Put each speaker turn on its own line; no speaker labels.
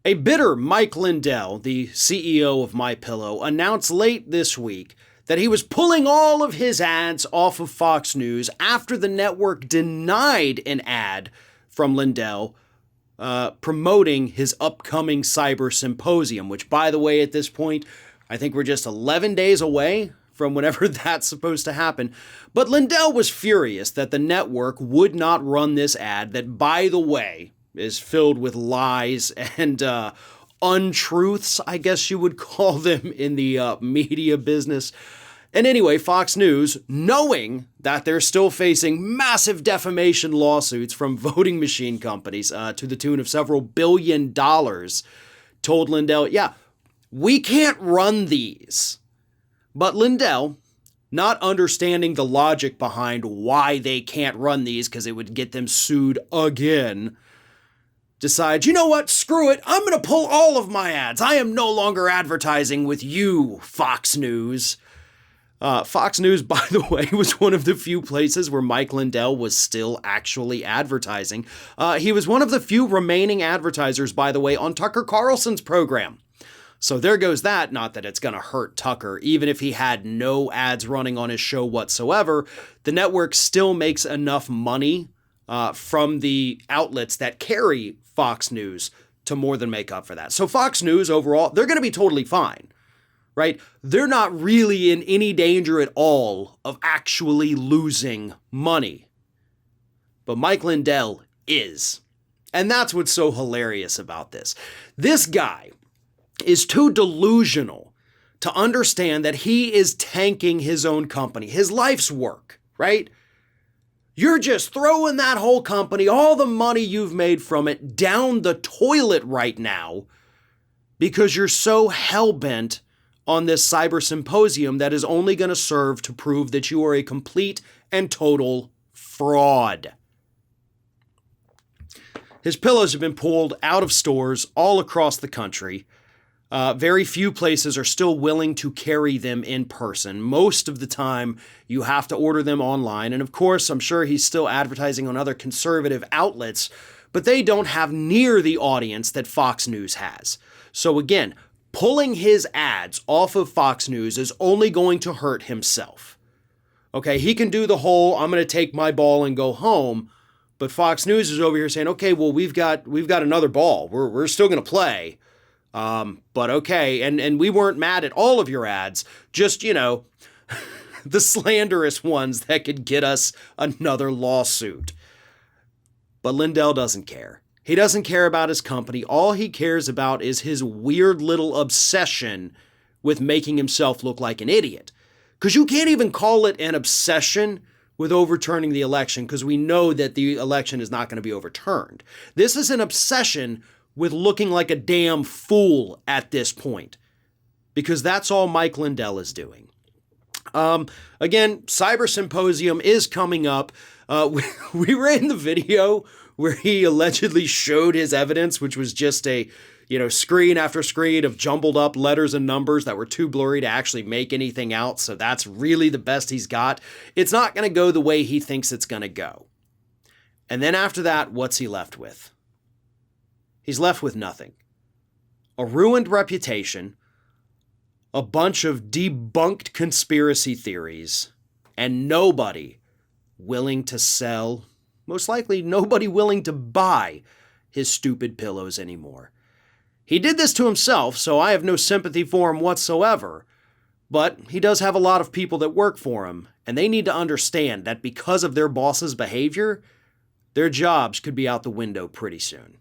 A bitter Mike Lindell, the CEO of MyPillow, announced late this week that he was pulling all of his ads off of Fox News after the network denied an ad from Lindale promoting his upcoming cyber symposium, which, by the way, at this point, I think we're just 11 days away from whenever that's supposed to happen. But Lindell was furious that the network would not run this ad that, by the way, is filled with lies and untruths, I guess you would call them in the media business. And anyway, Fox News, knowing that they're still facing massive defamation lawsuits from voting machine companies to the tune of several $1 billion, told Lindell, yeah, we can't run these. But Lindell, not understanding the logic behind why they can't run these because it would get them sued again, decides, you know what, screw it, I'm going to pull all of my ads. I am no longer advertising with you, Fox News. Fox News, by the way, was one of the few places where Mike Lindell was still actually advertising. He was one of the few remaining advertisers, by the way, on Tucker Carlson's program. So there goes that. Not that it's going to hurt Tucker. Even if he had no ads running on his show whatsoever, the network still makes enough money from the outlets that carry Fox News to more than make up for that. So Fox News overall, they're going to be totally fine, right? They're not really in any danger at all of actually losing money. But Mike Lindell is. And that's what's so hilarious about this. This guy is too delusional to understand that he is tanking his own company, his life's work, right? You're just throwing that whole company, all the money you've made from it, down the toilet right now because you're so hell-bent on this cyber symposium that is only going to serve to prove that you are a complete and total fraud. His pillows have been pulled out of stores all across the country. Very few places are still willing to carry them in person. Most of the time, you have to order them online. And of course, I'm sure he's still advertising on other conservative outlets, but they don't have near the audience that Fox News has. So again, pulling his ads off of Fox News is only going to hurt himself. Okay, he can do the whole, I'm going to take my ball and go home. But Fox News is over here saying, okay, well, we've got another ball. We're still going to play. But okay, and we weren't mad at all of your ads, just, the slanderous ones that could get us another lawsuit. But Lindell doesn't care. He doesn't care about his company. All he cares about is his weird little obsession with making himself look like an idiot. Because you can't even call it an obsession with overturning the election, because we know that the election is not going to be overturned. This is an obsession with looking like a damn fool at this point, because that's all Mike Lindell is doing. Again, Cyber Symposium is coming up. We ran the video where he allegedly showed his evidence, which was just a, screen after screen of jumbled up letters and numbers that were too blurry to actually make anything out. So that's really the best he's got. It's not going to go the way he thinks it's going to go. And then after that, what's he left with? He's left with nothing. A ruined reputation, a bunch of debunked conspiracy theories, and nobody willing to sell, most likely nobody willing to buy his stupid pillows anymore. He did this to himself, so I have no sympathy for him whatsoever, but he does have a lot of people that work for him, and they need to understand that because of their boss's behavior, their jobs could be out the window pretty soon.